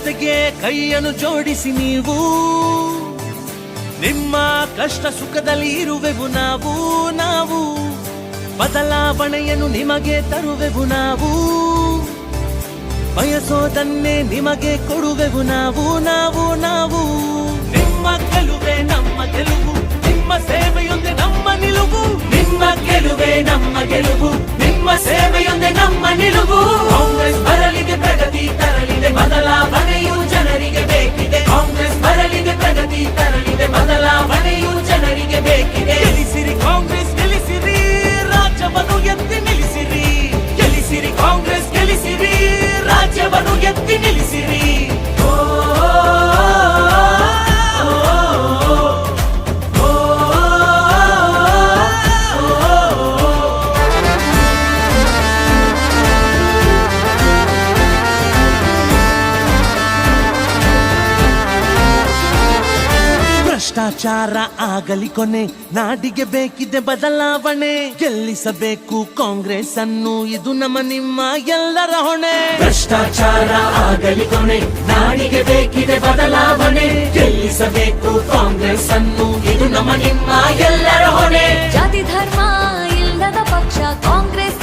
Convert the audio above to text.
ಜೊತೆಗೆ ಕೈಯನ್ನು ಜೋಡಿಸಿ ನೀವು, ನಿಮ್ಮ ಕಷ್ಟ ಸುಖದಲ್ಲಿ ಇರುವೆವು ನಾವು ನಾವು, ಬದಲಾವಣೆಯನ್ನು ನಿಮಗೆ ತರುವೆವು ನಾವು, ಬಯಸೋದನ್ನೇ ನಿಮಗೆ ಕೊಡುವೆವು ನಾವು ನಾವು ನಾವು. ನಿಮ್ಮ ಗೆಲುವೆ ನಮ್ಮ ಗೆಲುವು, ನಿಮ್ಮ ಸೇವೆಯೊಂದೇ ನಮ್ಮ ನಿಲುವು, ನಿಮ್ಮ ಗೆಲುವೆ ನಮ್ಮ ಗೆಲುವು, ನಿಮ್ಮ ಸೇವೆಯೊಂದೇ ನಮ್ಮ ನಿಲುವು. ಕಾಂಗ್ರೆಸ್ ಬರಲಿದೆ, ಪ್ರಗತಿ ತರಲಿದೆ, ಬದಲಾವಣೆಯು ಜನರಿಗೆ ಬೇಕಿದೆ. ಕಾಂಗ್ರೆಸ್ ಬರಲಿದೆ, ಪ್ರಗತಿ ತರಲಿದೆ, ಬದಲಾವಣೆಯು ಜನರಿಗೆ ಬೇಕಿದೆ. ಗೆಲ್ಲಿಸಿರಿ ಕಾಂಗ್ರೆಸ್ ಗೆಲ್ಲಿಸಿರಿ, ರಾಜ್ಯವನ್ನು ಎತ್ತಿ ನಿಲ್ಲಿಸಿರಿ. ಗೆಲ್ಲಿಸಿರಿ ಕಾಂಗ್ರೆಸ್ ಗೆಲ್ಲಿಸಿರಿ, ರಾಜ್ಯವನ್ನು ಎತ್ತಿ ನಿಲ್ಲಿಸಿರಿ. ಭ್ರಷ್ಟಾಚಾರ ಆಗಲಿ ಕೊನೆ, ನಾಡಿಗೆ ಬೇಕಿದೆ ಬದಲಾವಣೆ. ಗೆಲ್ಲಿಸಬೇಕು ಕಾಂಗ್ರೆಸ್ ಅನ್ನು, ಇದು ನಮ್ಮ ನಿಮ್ಮ ಎಲ್ಲರ ಹೊಣೆ. ಭ್ರಷ್ಟಾಚಾರ ಆಗಲಿ ಕೊನೆ, ನಾಡಿಗೆ ಬೇಕಿದೆ ಬದಲಾವಣೆ. ಗೆಲ್ಲಿಸಬೇಕು ಕಾಂಗ್ರೆಸ್ ಅನ್ನು, ಇದು ನಮ್ಮ ನಿಮ್ಮ ಎಲ್ಲರ ಹೊಣೆ. ಜಾತಿ ಧರ್ಮ ಇಲ್ಲದ ಪಕ್ಷ ಕಾಂಗ್ರೆಸ್